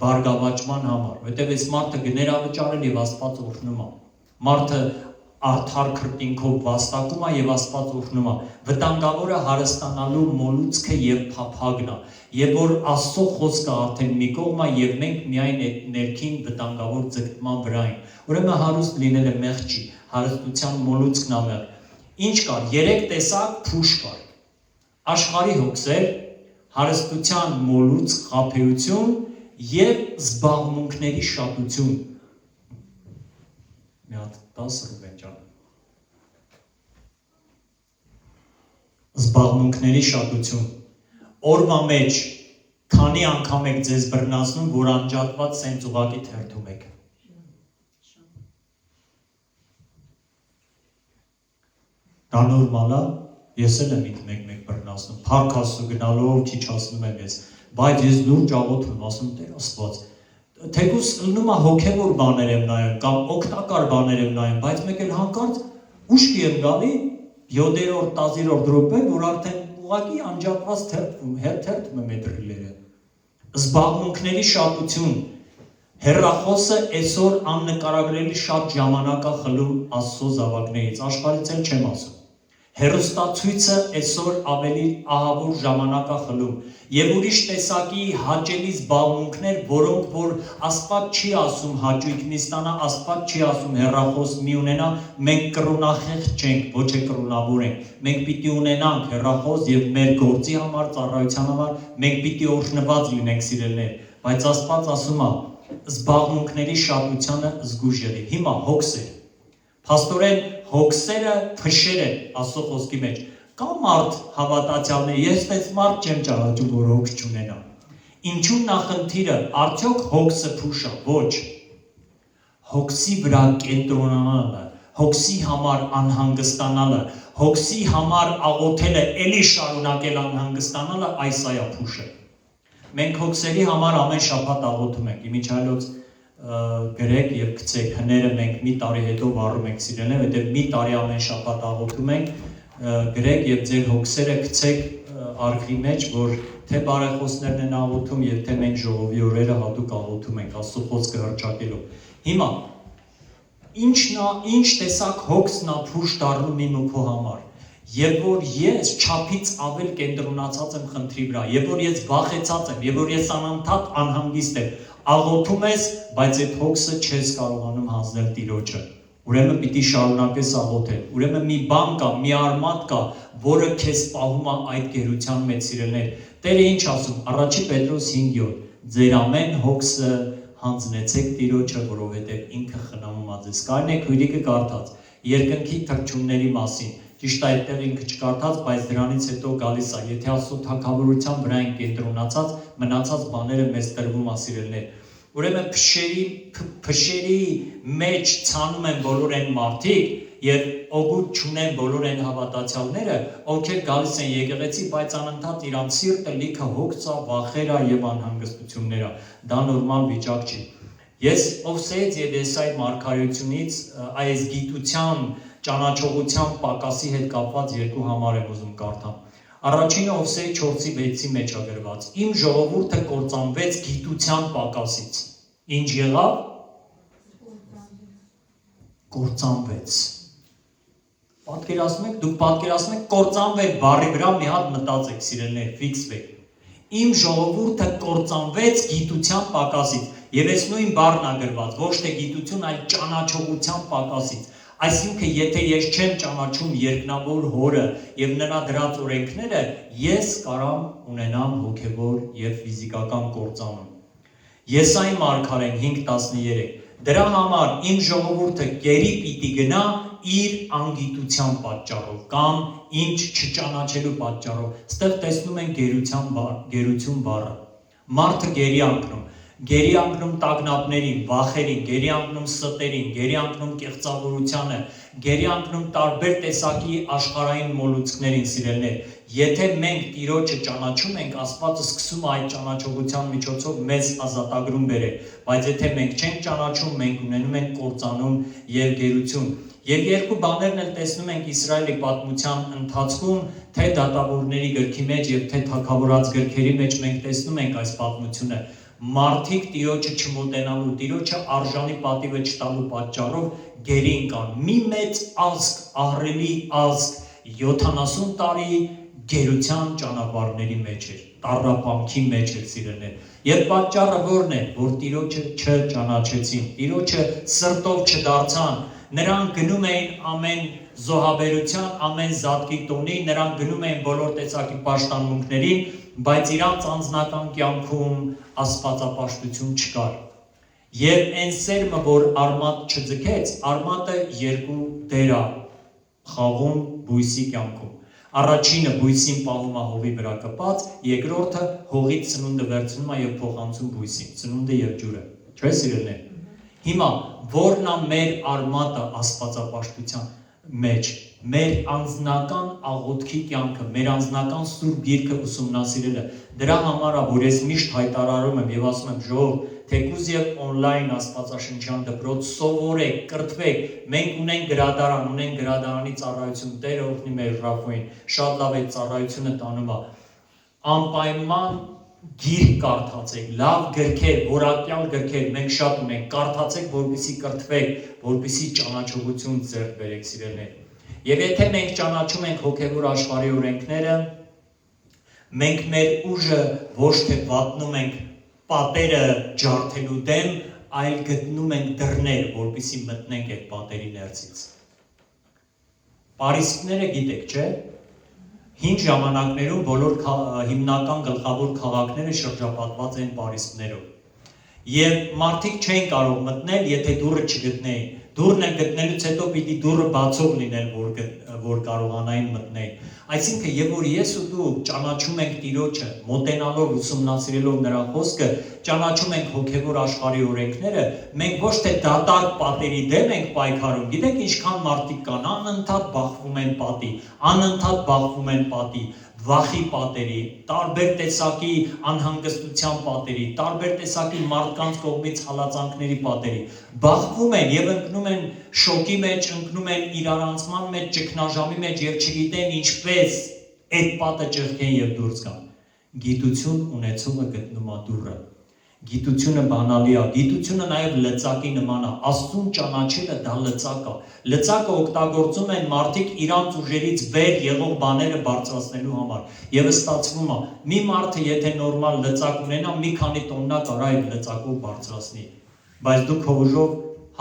բարգավաճման համար, որտեղ այս մարդը գներ ավճարել եւ Աստված օրհնում է։ Մարդը արդար քրտինքով վաստակում է եւ Աստված օրհնում է։ Վտանգավորը հարստանալու մոլուցքը եւ փափագն է։ Եվ որ Աստծո խոսքը արդեն մի կողմ է եւ մենք միայն այդ ներքին վտանգավոր ձգտման վրա ենք։ Ուրեմն հարուստ լինելը մեղ չի, հարստության մոլուցքն է մեղ։ Ինչ կար, 3 տեսակ փուշ կար։ Աշխարհի հոգսեր, հարստության մոլուցք, խաբեություն եւ զբաղմունքների շատություն։ Մի հատ 10 ռուբլի ջան։ Զբաղմունքների շատություն։ Օրվա մեջ քանի անգամ եք ձեզ բռնացնում, որ անջատված սենց ուղակի թերթում եք։ Դա նորմալ է, ես էլ եմ ինձ մեկ բռնացնում, փառք Աստծո գնալով քիչ ասնում եմ ես, բայց ես լուրջ աղոթում, ասում Տեր Աստված, թեկուզ լնում է հոգևոր բաներ եմ նայում կամ օգտակար բաներ եմ նայում, բայց մեկ էլ հանկարծ ուշքի եմ գալի 7-րդ, 10-րդ րոպե, որ արդեն ուղղակի անջատված թերթում եմ այդ ռիլերը։ Զբաղմունքների շատություն, հեռախոսը այսօր աննկարագրելի շատ ժամանակ է խլում Աստծո զավակներից, աշխարհից էլ չեմ ասում։ Հեռուստացույցը այսօր ավելի ահավոր ժամանակ է խլում եւ ուրիշ տեսակի հաճելի զբաղմունքներ, որոնք որ Աստված չի ասում հաճույքն ստանա, Աստված չի ասում հեռախոս մի ունենա, մենք կրոնախեղճ չենք, ոչ է կրոնավոր ենք։ Մենք պիտի ունենանք հեռախոս եւ մեր գործի համար, ծառայության համար մենք պիտի օրհնված լինենք, սիրելիներ, բայց Աստված ասում է զբաղմունքների շատությանը զգույշ եղի։ Հիմա հոգսեր։ Փաստորեն հոգսերը փշեր են Աստծո խոսքի մեջ։ Կա մարդ հավատացյալներ, ես այդպես մարդ չեմ ճանաչում, որ հոգս չունենա։ Ինչու նախնդիրը, արդյոք հոգսը փուշ է, ոչ։ Հոգսի վրա կենտրոնանալը, հոգսի համար անհանգստանալը, հոգսի համար աղոթելը, էլի շարունակել անհանգստանալը, այս այա փուշը։ Մենք հոգսերի համար ամեն շաբաթ աղոթում ենք, իմիջայլոց գրեք եւ գցեք հները մենք մի տարի հետո վառում ենք սիրելիներ, որտեղ մի տարի ամեն շաբաթ աղոթում ենք, գրեք եւ ձեր հոգսերը գցեք արգրի մեջ, որ թե բարեխոսներն են աղոթում եւ թե մենք ժողովի օրերը հատուկ աղոթում ենք Աստծո խոսքը հռչակելով։ Հիմա ինչ տեսակ հոգսն է փուշ դառնում իմ ու քո համար։ Երբ որ ես չափից ավել կենտրոնացած եմ խնդրի վրա, երբ որ ես վախեցած եմ, երբ որ ես անընդհատ անհանգիստ եմ, աղոթում ես, բայց այդ հոգսը չես կարողանում հանձնել Տիրոջը։ Ուրեմն պիտի շարունակես աղոթել։ Ուրեմն մի բան կա, մի արմատ կա, որը քեզ պահում է այդ գերության մեջ սիրելիներ։ Տերը ինչ ասում, 1 Պետրոս 5:7, ձեր ամեն հոգսը հանձնեցեք Տիրոջը, որովհետև ինքը խնամում է ձեզ։ Կարին եք հյուրիկը կարդաց երկնքի թռչունների մասին։ Ճիշտ է, այդտեղ ինքը չկարդաց, բայց դրանից հետո գալիս է, եթե Աստծո թագավորության վրա են կենտրոնացած, մնացած բաները մեզ տրվում է սիրելիներ։ Ուրեմն փշերի մեջ ցանում են բոլոր այն մարդիկ եւ օգուտ չունեն բոլոր այն հավատացյալները, ովքեր գալիս են եկեղեցի, բայց անընդհատ իրանց սիրտը լիքը հոգս է, վախեր է եւ անհանգստություններ է։ Դա նորմալ վիճակ չի։ Ես Ովսեից եւ Եսայի մարգարեությունից այս գիտության, ճանաչողության պակասի հետ կապված երկու համար եմ ուզում կարդամ։ Առաջինը Ովսեի 4:6-ի մեջ է գրված. Իմ ժողովուրդը կործանվեց գիտության պակասից։ Ինչ եղավ? Կործանվեց։ Պատկերացնում եք, դուք պատկերացնում եք կործանվել բառի վրա մի հատ մտածեք, սիրելիներ, ֆիքսվեք։ Իմ ժողովուրդը կործանվեց գիտության պակասից։ Եվ այս նույն բառն է գրված, ոչ թե գիտություն, այլ ճանաչողության պակասից։ Այսինքն, եթե ես չեմ ճանաչում երկնավոր Հորը եւ նրա դրած օրենքները, ես կարամ ունենամ հոգեվոր եւ ֆիզիկական կործանում։ Եսայի մարգարեն 5:13 Դրա համար իմ ժողովուրդը գերի պիտի գնա իր անգիտության պատճառով կամ ինչ չճանաչելու պատճառով։ Ստեղ տեսնում են գերություն բառը։ Մարդը գերի անկնում։ Գերի անկնում տագնապներին, վախերին, գերի անկնում ստերին, գերի անկնում կեղծավորությանը, գերի անկնում տարբեր տեսակի աշխարհային մոլուցքներին, սիրելիներ։ Եթե մենք Տիրոջը ճանաչում ենք, Աստվածը սկսում է այդ ճանաչողության միջոցով մեզ ազատագրում բերել, բայց եթե մենք չենք ճանաչում, մենք ունենում ենք կործանում եւ գերություն։ Եվ երկու բաներն էլ տեսնում ենք Իսրայելի պատմության ընթացքում, թե դատավորների գրքի մեջ եւ թե թագավորած գրքերի մեջ մենք տեսնում ենք այս պատմությունը։ Մարդիկ Տիրոջը չմոտենալու, Տիրոջը արժանի պատիվը չտալու պատճառով գերին կան։ Մի մեծ ազգ, ահռելի ազգ 70 տարի գերության ճանապարհների մեջ էր, տառապանքի մեջ էր, սիրելիներ։ Եվ պատճառը որն է, որ Տիրոջը չճանաչեցին, Տիրոջը սրտով չդարձան, նրանք գնում էին ամեն զոհաբերության, ամեն զատկի տոնի, նրանք գնում էին բոլոր տեսակի պաշտամունքներին, բայց իրանց անձնական կյանքում աստվածապաշտություն չկար։ Եվ այն սերմը, որ արմատ չձգեց, արմատը երկու դեր է խաղում բույսի կյանքում։ Առաջինը բույսին պահում է հողի վրա կպած, երկրորդը հողից ծնունդը վերցնում է եւ փոխանցում բույսին, ծնունդը եւ ջուրը։ Չէ՞ սիրելիներ։ Հիմա որն է մեր արմատը աստվածապաշտության մեջ, մեր անձնական աղոթքի կյանքը, մեր անձնական սուրբ գիրքը ուսումնասիրելը։ Դրա համար է, որ ես միշտ հայտարարում եմ եւ ասում եմ, ժողով, թեկուզ եւ on-line աստվածաշնչյան դպրոց սովորեք, կրթվեք։ Մենք ունենք գրադարան, ունենք գրադարանի ծառայություն, Տերը օգնի մեր Ռաֆոին, շատ լավ է ծառայությունը տանում է։ Անպայման գիրք կարդացեք, լավ գրքեր, որակյալ գրքեր, մենք շատ ունենք, կարդացեք, որպեսզի կրթվեք, որպեսզի ճանաչողություն ձեռք բերեք, սիրելիներ։ Եվ եթե մենք ճանաչում ենք հոգևոր աշխարհի օրենքները, մենք մեր ուժը ոչ թե վատնում ենք պատերը ջարդելու դեմ, այլ գտնում ենք դռներ, որպեսզի մտնենք այդ պատերի ներսից։ Պարիսպները գիտեք, չէ՞։ Հին ժամանակներում բոլոր հիմնական գլխավոր քաղաքները շրջապատված են պարիսպներով։ Եվ մարդիկ չէին կարող մտնել, եթե դուռը չգտնեին։ Դուրն են գտնելուց հետո պիտի դուրը բացող լինել, որ կարողանային մտնել։ Այսինքն, եւ որ ես ու դու ճանաչում ենք Տիրոջը, մոտենալով ուսումնասիրելով նրա խոսքը, ճանաչում ենք հոգեվոր աշխարհի օրենքները, մենք ոչ թե դատարկ պատերի դեմ ենք պայքարում։ Գիտեք ինչքան մարդիկ կան, անընդհատ բախվում են պատի, վախի պատերի, տարբեր տեսակի անհանգստության պատերի, տարբեր տեսակի մարդկանց կողմից հալածանքների պատերի, բախվում են եւ ընկնում են շոկի մեջ, ընկնում են իրարանցման մեջ, ճգնաժամի մեջ եւ չգիտեն ինչպես այդ պատը ճեղքեն եւ դուրս գան։ Գիտություն ունեցողը գտնում է դուռը։ Գիտությունը բանալի է, գիտությունը նաև լծակի նման է, Աստծուն ճանաչելը դա լծակ է։ Լծակը օգտագործում են մարդիկ իրանց ուժերից վեր եղող բաները բարձրացնելու համար։ Եվ ստացվում է, մի մարդը եթե նորմալ լծակ ունենա, մի քանի տոննա կարա այդ լծակով բարձրացնի։ Բայց դուք հողժով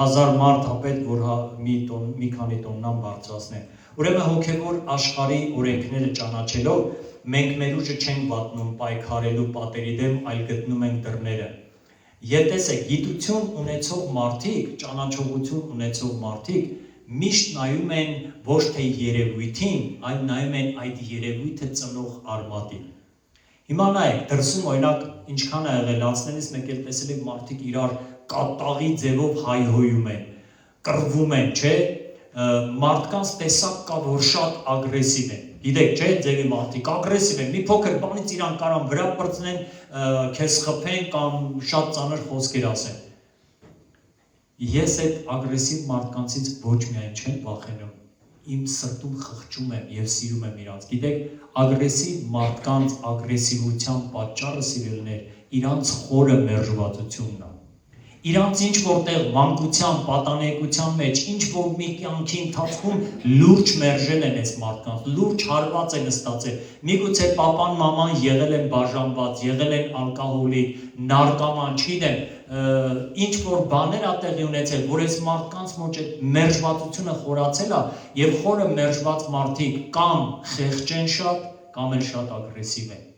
1000 մարդ ա պետք, որ մի քանի տոննան բարձրացնեն։ Ուրեմն հոգևոր աշխարհի օրենքները ճանաչելով մենք մեր ուժը չենք վատնում պայքարելու պատերի դեմ, այլ գտնում ենք դռները։ Եվ տեսեք, գիտություն ունեցող մարդիկ, ճանաչողություն ունեցող մարդիկ միշտ նայում են ոչ թե երևույթին, այլ նայում են այդ երևույթը ծնող արմատին։ Հիմա նայեք, դրսում օրինակ ինչքան է եղել, անցնելիս մեկ էլ տեսել եք մարդիկ իրար կատաղի ձևով հայհոյում են, կռվում են, չէ՞։ Մարդկանց տեսակ կա, որ շատ ագրեսիվ են։ Գիտեք, չէ՞, ձևի մարդիկ ագրեսիվ են, մի փոքր բանից իրան կարան վրա պրծնեն, քեզ խփեն կամ շատ ծանր խոսքեր ասեն։ Ես այդ ագրեսիվ մարդկանցից ոչ միայն չեմ վախենում, իմ սրտում խղճում եմ եւ սիրում եմ իրանց։ Գիտեք, ագրեսիվ մարդկանց ագրեսիվության պատճառը սիրելիներ, իրանց խորը մերժվածությունն է։ Իրանց ինչ որտեղ մանկության, պատանեկության մեջ, ինչ որ մի կյանքի ընթացքում լուրջ մերժել են այս մարդկանց, լուրջ հարված են ստացել։ Միգուցե պապան, մաման եղել են բաժանված, եղել են ալկոհոլիկ, նարկոման, չգիտեմ, ինչ որ բաներ ա տեղի ունեցել, որ այս մարդկանց մեջ այդ մերժվածությունը խորացել է, եւ խորը մերժված մարդիկ կամ խեղճ են շատ, կամ էլ շատ ագրեսիվ են։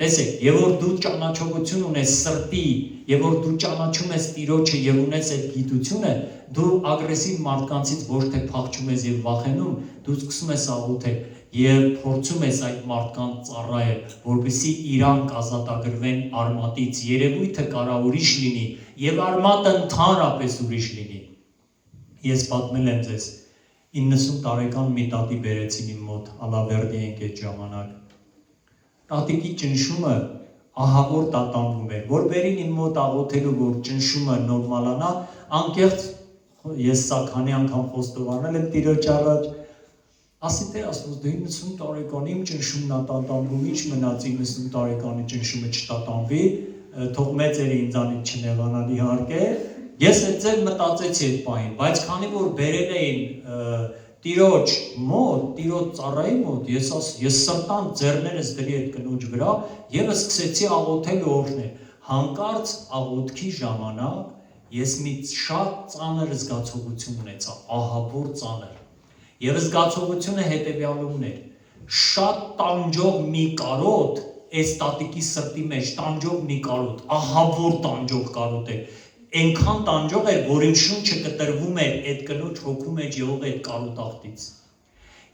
Տեսեք, եւ որ դու ճանաչողություն ունես սրտի, եւ որ դու ճանաչում ես Տիրոջը եւ ունես այդ գիտությունը, դու ագրեսիվ մարդկանցից ոչ թե փախչում ես եւ վախենում, դու սկսում ես աղոթել եւ փորձում ես այդ մարդկանց ծառայել, որպեսզի իրանք ազատագրվեն արմատից։ Երևույթը կարա ուրիշ լինի եւ արմատը ընդհանրապես ուրիշ լինի։ Ես պատմել եմ ձեզ 90 տարեկան մի տատի բերեցին իմ մոտ, Ալավերդի ենք այդ ժամանակ։ Տատիկի ճնշումը ահավոր տատանվում էր, որ բերին իմ մոտ աղոթելու, որ ճնշումը նորմալանա, անկեղծ ես սա քանի անգամ խոստովանել եմ Տիրոջ առաջ, ասի թե ասում դու 90 տարեկան իմ ճնշումն է տատանվում, ինչ մնաց 90 տարեկանի ճնշումը չտատանվի, թող մեծերը ինձանից չնեղանան իհարկե, ես այդ ձեր մտածեցի այդ պահին, բայց քանի որ բերել էին Տիրոջ մոտ, Տիրոջ ծառայի մոտ, ես սրտան ձեռներս դրի այդ կնոջ վրա եւ սկսեցի աղոթել ու օրհնել։ Հանկարծ աղոթքի ժամանակ ես մի շատ ծանր զգացողություն ունեցա, ահավոր ծանր։ Եվ զգացողությունը հետեւյալն էր. շատ տանջող մի կարոտ, այս տատիկի սրտի մեջ տանջող մի կարոտ, ահավոր տանջող կարոտ էր։ Այնքան տանջող էր, որ իմ շունչը կտրվում էր այդ կնոջ հոգու մեջ եղող այդ կարոտախտից։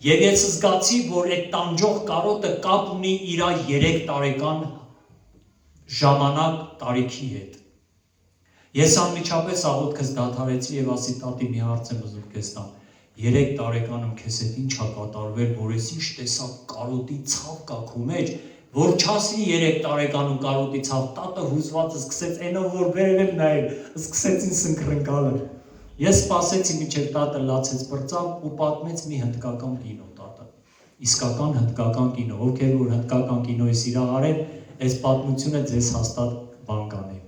Եվ ես զգացի, որ այդ տանջող կարոտը կապ ունի իր 3 տարեկան ժամանակ տարիքի հետ։ Ես անմիջապես աղոթքս դադարեցի եւ ասի տատի մի հարց եմ ուզում քեզ տամ։ 3 տարեկանում քեզ հետ ինչ ա կատարվել, որ ես ինչ տեսակ կարոտի ցավ կա քո մեջ, որ չասի 3 տարեկանում կարոտի ցավ, տատը հուզվածը սկսեց այնով որ բերել եմ նայել, սկսեց ինձ ընկրնկալը։ Ես սպասեցի մինչև տատը լացեց բրծավ ու պատմեց մի հնդկական կինո տատը։ Իսկական հնդկական կինո, ովքեր որ հնդկական կինոյի սիրահարեն, այս պատմությունը ձեզ հաստատ բան կանե,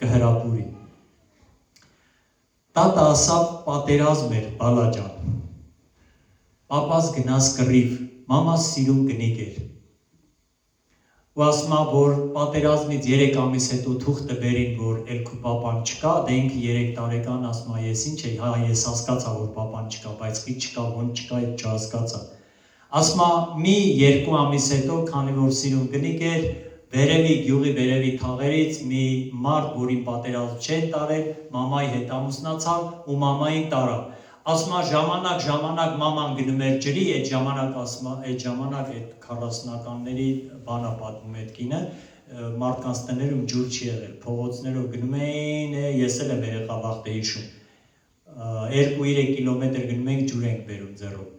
կհրապուրի։ Տատը ասավ պատերազմ էր, բալաջան։ Պապաս գնաց կռիվ, մամաս սիրուն կնիկ էր։ Ու ասում է, որ պատերազմից 3 ամիս հետո թուղթը բերին, որ էլ քո պապան չկա, դե ինքը 3 տարեկան ասում է, ես ինչ էի, հա ես հասկացա, որ պապան չկա, բայց խի չկա, ոնց չկա, այդ չհասկացա։ Ասում է, մի 2 ամիս հետո, քանի որ սիրուն կնիկ էր, Բերևի գյուղի բերևի թաղերից մի մարդ, որին պատերազմ չեն տարել, մամայի հետ ամուսնացավ ու մամային տարավ։ Ասма ժամանակ մաման գնում էր ջրի, այդ ժամանակ այդ 40-ականների բանա պատմում այդ կինը, մարդկանց տներում ջուր չի եղել, փողոցներով գնում էին, ես էլ եմ երեխա վաղտ է հիշում, 2-3 կիլոմետր գնում ենք ջուր ենք բերում ձեռով։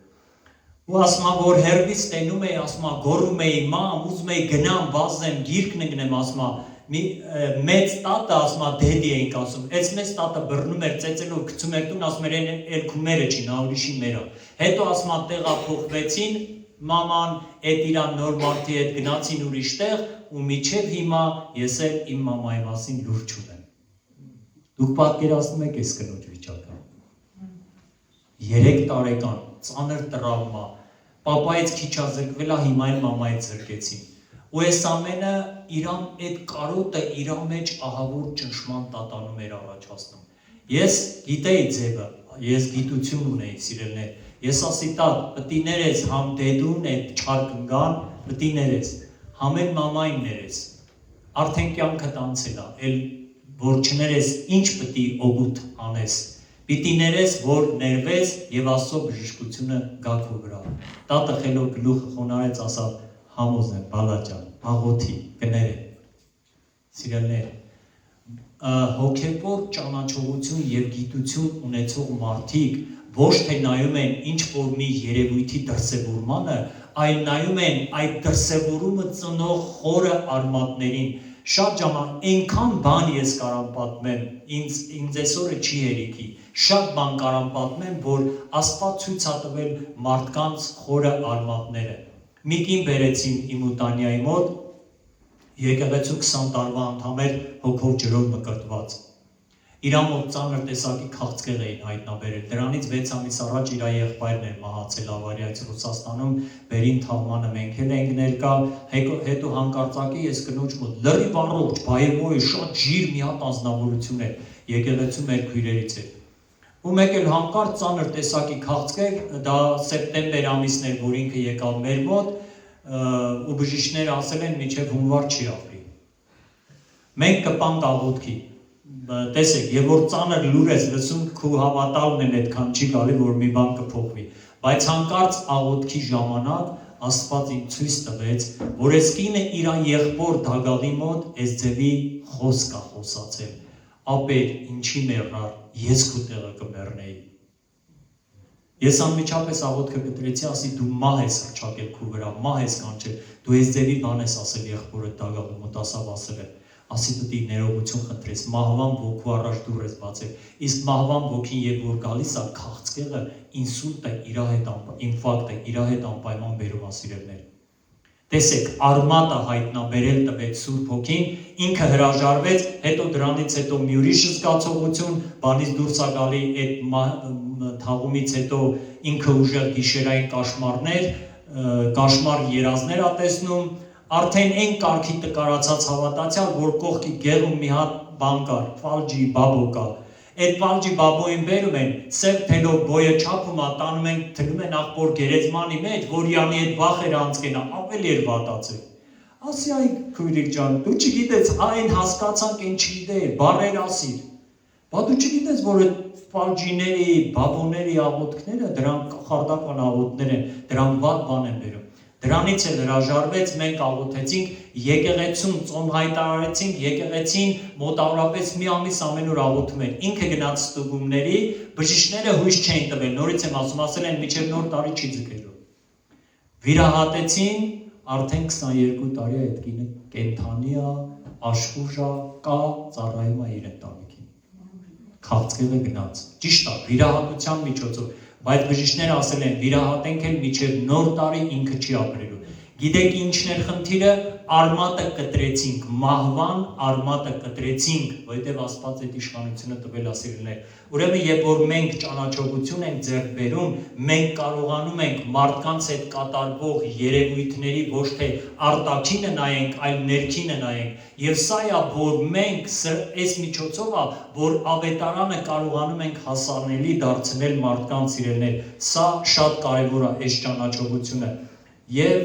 Ու ասма որ հերվից տենում էի, ասма գոռում էի, մամ, ուզում էի գնամ, վազեմ, գիրք նգնեմ, ասма մեծ տատը, ասма դեդի էինք ասում, այս մեծ տատը բռնում էր, ծեծելով գցում էր տուն, ասում էր էլ քու մերը չի, նա ուրիշի մերը։ Հետո ասма տեղափոխվեցին, մաման այդ իրան նոր մարդի հետ գնացին ուրիշ տեղ ու միջև հիմա ես էլ իմ մամայի մասին լուր չունեմ։ Դուք պատկերացնում եք այս կնոջ վիճակը։ 3 տարեկան, ծանր տրավմա, պապայից քիչազրկվել է, հիմա էլ մամայից զրկեցին։ Ու այս ամենը իրան այդ կարոտը իրան մեջ ահավոր ճնշման տատանում էր առաջացնում։ Ես գիտեի ձևը, ես գիտություն ունեի սիրելներ։ Ես ասի տատ, պտի ներես համ դեդուն այդ չար կնգան, պտի ներես, համ էլ մամային ներես։ Արդեն կյանքդ անցել է, էլ որ չներես ինչ պտի օգուտ անես։ Պիտի ներես, որ ներվես և Աստծո բժշկությունը գա քո վրա։ Տատը խելոք գլուխը խոնարհեց, ասավ համոզ եմ, բալա ջան, աղոթի, կներեմ։ Սիրելիներ, հոգևոր ճանաչողություն և գիտություն ունեցող մարդիկ ոչ թե նայում են ինչ որ մի երևույթի դրսևորմանը, այլ նայում են այդ դրսևորումը ծնող խորը արմատներին։ Շատ ժամանակ այնքան բան ես կարամ պատմեմ, ինձ այսօրը չի հերիքի, շատ բան կարամ պատմեմ, որ Աստված ցույց է տվել մարդկանց խորը արմատները։ Մի կին բերեցին իմ ուտանիայի մոտ, եկեղեցու 20 տարվա անդամ էր հոգով ջրով մկրտված։ Իրան մոտ ծանր տեսակի քաղցկեղ էին հայտնաբերել, դրանից 6 ամիս առաջ իր եղբայրն էր մահացել ավարիայից Ռուսաստանում, վերին թաղմանը մենք էլ ենք ներկա, հետո հանկարծակի ես կնոջ մոտ լրիվ առողջ, բայևոյ, շատ ջիր մի հատ անձնավորություն էր, եկեղեցու մեր քույրերից էր։ Ու մեկ էլ հանկարծ ծանր տեսակի քաղցկեղ, դա սեպտեմբեր ամիսն էր, որ ինքը եկավ մեր մոտ, ու բժիշկները ասել են մինչև հունվար չի ապրի։ Մենք կպանք աղոթքի, տեսեք, եւ որ ծանր լուր ես լսում, քու հավատալն էլ այդքան չի գալի, որ մի բան կփոխվի, բայց հանկարծ աղոթքի ժամանակ Աստված ինձ ցույց տվեց, որ այս կինը իր եղբոր դագաղի մոտ այս ձևի խոսք է խոսացել, ապեր ինչի մեռար, ես քու տեղը կմեռնեի։ Ես անմիջապես աղոթքը կտրեցի, ասի դու մահ ես հռչակել քու վրա, մահ ես կանչել, դու այս ձևի բան ես ասել եղբորը դագաղի մոտ, ասավ ասել է, ասի պիտի ներողություն խնդրես, մահվան ոգու առաջ դուռ ես բացել, իսկ մահվան ոգին երբ որ գալիս է քաղցկեղը, ինսուլտը իր հետ, ինֆարկտը իր հետ անպայման բերում է սիրելիներ։ Տեսեք, արմատը հայտնաբերել տվեց Սուրբ Հոգին, ինքը հրաժարվեց, հետո դրանից հետո մի ուրիշ զգացողություն, բանից դուրս է գալի այդ թաղումից հետո ինքը ուժեղ գիշերային կաշմարներ, կաշմար երազներ ա տեսնում, արդեն այն կարգի տկարացած հավատացյալ, որ կողքի գեղում մի հատ բան կար, ֆալջի բաբո կա, այդ ֆալջի բաբոին բերում են, սև թելով բոյը չափում է, տանում են, թնում են աղբոր գերեզմանի մեջ, որ յանի այդ վախեր անցկենա, ավելի էր վատացել։ Ասի այ քույրիկ ջան, դու չգիտես, այն հասկացանք, այն չգիտեի, բառեր ասիր, բա դու չգիտես, որ այդ ֆալջիների, բաբոների աղոթքները, դրանք կախարդական աղոթքներ են, դրանք վատ բան են բերում։ Դրանից էլ հրաժարվեց, մենք աղոթեցինք, եկեղեցում ծոմ հայտարարեցինք, եկեղեցին մոտավորապես մի ամիս ամեն օր աղոթում են, ինքը գնաց ստուգումների, բժիշկները հույս չեն տվել, նորից եմ ասել են մինչև նոր տարի չի ձգելու։ Վիրահատեցին, արդեն 22 տարի է այդ կինը կենդանի է, աշխուժ է, կա, ծառայում է իր ընտանիքին։ Քաղցկեղը գնաց։ Ճիշտ է, վիրահատության միջոցով, բայց բժիշկները ասել են վիրահատենք էլ մինչև նոր տարի ինքը չի ապրելու։ Գիտեք ինչն էր խնդիրը, արմատը կտրեցինք, մահվան արմատը կտրեցինք, որովհետև Աստված այդ իշխանությունը տվել է սիրելիներ։ Ուրեմն երբ որ մենք ճանաչողություն ենք ձեռք բերում, մենք կարողանում ենք մարդկանց հետ կատարվող երևույթների ոչ թե արտաքինը նայենք, այլ ներքինը նայենք։ Եվ սա է, որ մենք այս միջոցով է, որ ավետարանը կարողանում ենք հասանելի դարձնել մարդկանց սիրելիներ։ Սա շատ կարևոր է այս ճանաչողությունը։ Եվ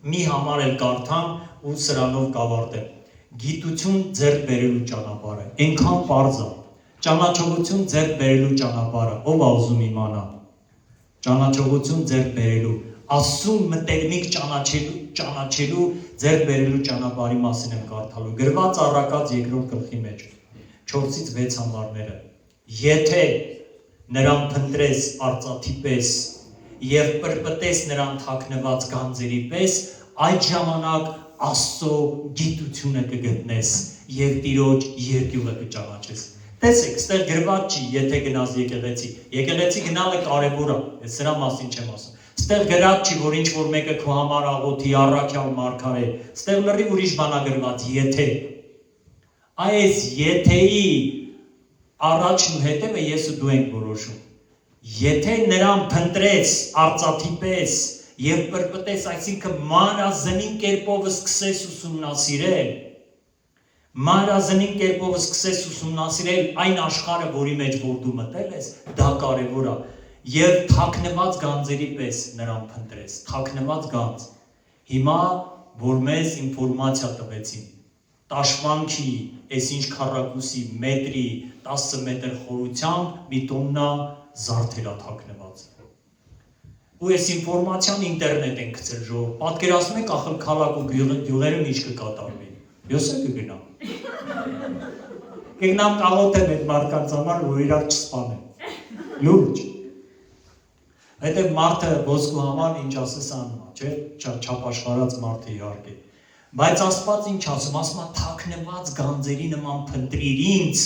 մի համար էլ կարդամ ու սրանով կավարտեմ։ Գիտություն ձեռք բերելու ճանապարհը, այնքան պարզ է։ Ճանաչողություն ձեռք բերելու ճանապարհը, ով է ուզում իմանա։ Ճանաչողություն ձեռք բերելու, Աստծուն մտերմիկ ճանաչելու ձեռք բերելու ճանապարհի մասին եմ կարդալու։ Գրված Առակաց 2-րդ գլխի մեջ 4-ից 6 համարները։ Եթե նրան փնտրես արծաթի պես եւ պրպտես նրան թաքնված գանձերի պես, այդ ժամանակ Աստծո գիտությունը կգտնես եւ Տիրոջ երկյուղը կճանաչես։ Տեսեք, ստեղ գրված չի, եթե գնաս եկեղեցի։ Եկեղեցի գնալը կարևոր է, ես սրա մասին չեմ ասում։ Ստեղ գրած չի, որ ինչ որ մեկը քո համար աղոթի, առաքյալ մարգարե։ Ստեղ լրիվ ուրիշ բան է գրված, եթե։ Այս եթեի առաջն ու հետևը ես ու դու ենք որոշում։ Եթե նրան փնտրես արծաթի պես եւ պրպտես, այսինքն մանրազնին կերպով սկսես ուսումնասիրել, մանրազնին կերպով սկսես ուսումնասիրել այն աշխարհը, որի մեջ որ դու մտել ես, դա կարևոր է։ Եվ թաքնված գանձերի պես նրան փնտրես, թաքնված գանձ։ Հիմա որ մեզ ինֆորմացիա տվեցին, տաշվանքի, այսինչ քառակուսի, մետրի, 10 մետր խորությամբ մի տոննա զարդեր է թաքնված։ Ու այս ինֆորմացիան ինտերնետ են գցել ժողով, պատկերացնում եք ախր քաղաք ու գյուղերում ինչ կկատարվի։ Յոսը կգնա։ Կգնամ կաղոթեմ այդ մարդկանց համար, որ իրար չսպանեն։ Լուրջ։ Հետև մարդը ոսկու համար ինչ ասես անում է, չէ՞, չափաշխարած մարդը իհարկե։ Բայց Աստված ինչ ասում, ասում է թաքնված գանձերի նման փնտրիր ինձ,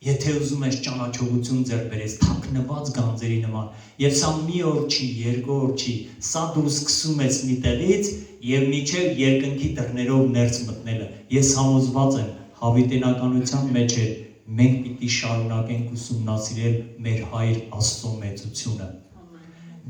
եթե ուզում ես ճանաչողություն ձեռք բերես, թաքնված գանձերի նման։ Եվ սա մի օր չի, երկու օր չի, սա դու սկսում ես մի տեղից եւ մինչեւ երկնքի դռներով ներս մտնելը։ Ես համոզված եմ, հավիտենականության մեջ է մենք պիտի շարունակենք ուսումնասիրել մեր Հայր Աստծո մեծությունը։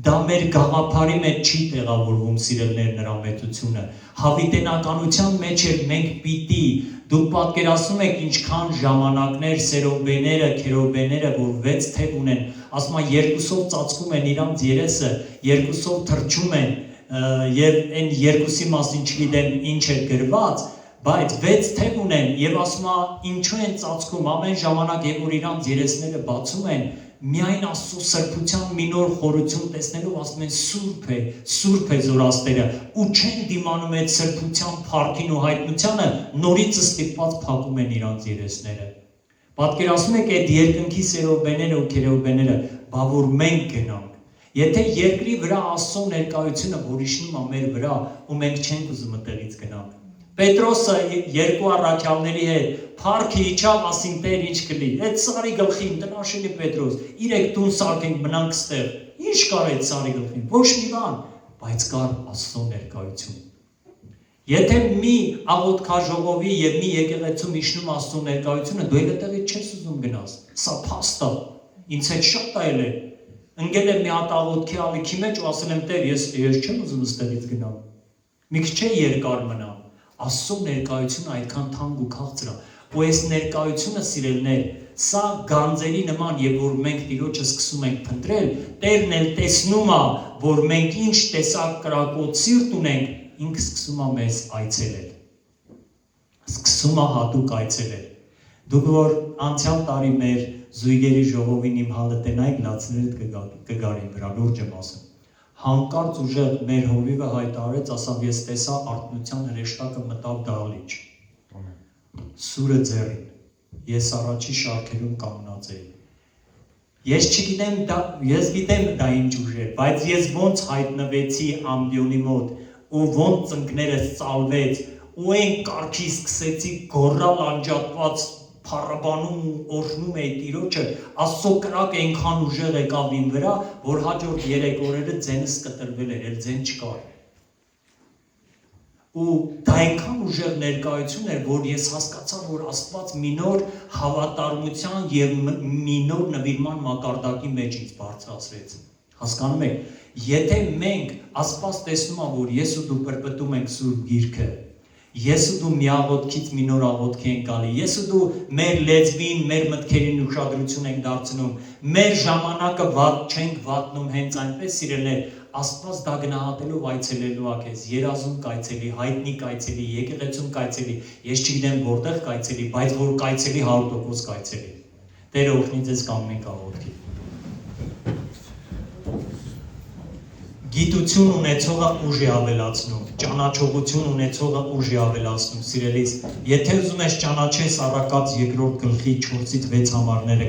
Դա մեր գաղափարի մեջ չի տեղավորվում սիրելներ նրա մեծությունը։ Հավիտենականության մեջ էլ մենք պիտի, դուք պատկերացնում եք ինչքան ժամանակներ սերովբեները, քերովբեները, որ 6 թև ունեն, ասում եմ երկուսով ծածկում են իրանց երեսը, երկուսով թռչում են, եւ այն երկուսի մասին չգիտեմ ինչ է գրված, բայց 6 թև ունեն եւ ասում եմ ինչու են ծածկում ամեն ժամանակ եւ որ իրանց երեսները բացում են, միայն Աստծո սրբության մի նոր խորություն տեսնելով ասում են սուրբ է զորաստերը ու չեն դիմանում այդ սրբության փառքին ու հայտնությանը, նորից ստիպված փակում են իրանց երեսները։ Պատկերացնում եք այդ երկնքի սերովբեները ու քերովբեները, բա որ մենք գնանք։ Եթե երկրի վրա Աստծո ներկայությունը որ իջնում է մեր վրա ու մենք չենք ուզում այդտեղից գնանք։ Պետրոսը երկու առաքյալների հետ փառքի իջավ, ասին Տեր ինչ կլի։ Այդ սարի գլխին տնաշելի Պետրոս, 3 տուն սարքենք մնանք ստեղ։ Ինչ կար այդ սարի գլխին։ Ոչ մի բան, բայց կար Աստծո ներկայություն։ Եթե մի աղոթքաժողովի եւ մի եկեղեցում իջնում Աստծո ներկայությունը, դու այդտեղից չես ուզում գնաս։ Սա փաստ է։ Ինձ հետ շատ այլ է։ Ընկել եմ մի հատ աղոթքի ալիքի մեջ ու ասել եմ Տեր, ես չեմ ուզում ստեղից գնալ։ Մի քիչ երկար մնամ։ Աստծո ներկայությունը այդքան թանկ ու քաղցր է, ու այս ներկայությունը սիրելներ, սա գանձերի նման, եւ որ մենք Տիրոջը սկսում ենք փնտրել, Տերն էլ տեսնում է, որ մենք ինչ տեսակ կրակոտ սիրտ ունենք, ինքը սկսում է մեզ այցելել։ Սկսում է հատուկ այցելել։ Դուք որ անցյալ տարի մեր զույգերի ժողովին իմ հալը տնայիք լացներդ կգարին վրա, լուրջ եմ ասում։ Հանկարծ ուժեղ մեր հովիվը հայտարարեց, ասավ ես տեսա արտնության հրեշտակը մտավ դահլիճ։ Սուրը ձեռին, ես առաջի շարքերում կանգնած էի։ Ես չգիտեմ ես գիտեմ դա ինչ ուժ է, բայց ես ոնց հայտնվեցի ամբիոնի մոտ ու ոնց ծնկներս ծալվեց ու այն կարգի սկսեցի գոռալ անջատված փառաբանում ու օրհնում էի Տիրոջը, Աստծո կրակը այնքան ուժեղ եկավ իմ վրա, որ հաջորդ 3 օրերը ձենս կտրվել էր, ձեն չկար։ Ու դա այնքան ուժեղ ներկայություն էր, որ ես հասկացա, որ Աստված մի նոր հավատարմության եւ մի նոր նվիրման մակարդակի մեջ ինձ բարձրացրեց։ Հասկանում եք, եթե մենք Աստված տեսնում է, որ ես ու դու պրպտում ենք Սուրբ Գիրքը, ես ու դու մի աղոթքից մի նոր աղոթքի ենք գալի, ես ու դու մեր լեզվին, մեր մտքերին ուշադրություն ենք դարձնում, մեր ժամանակը չենք վատնում հենց այնպես սիրելներ, Աստված դա գնահատելով այցելելու ա քեզ, երազում կայցելի, հայտնի կայցելի, եկեղեցում կայցելի, ես չգիտեմ որտեղ կայցելի, բայց որ կայցելի 100% կայցելի։ Տերը օգնի ձեզ կամ մենք աղոթքի։ Գիտություն ունեցողը ուժ է ավելացնում, ճանաչողություն ունեցողը ուժ է ավելացնում, սիրելիս, եթե ուզում ես ճանաչես առակաց 2-րդ գլխի 4-ից 6 համարները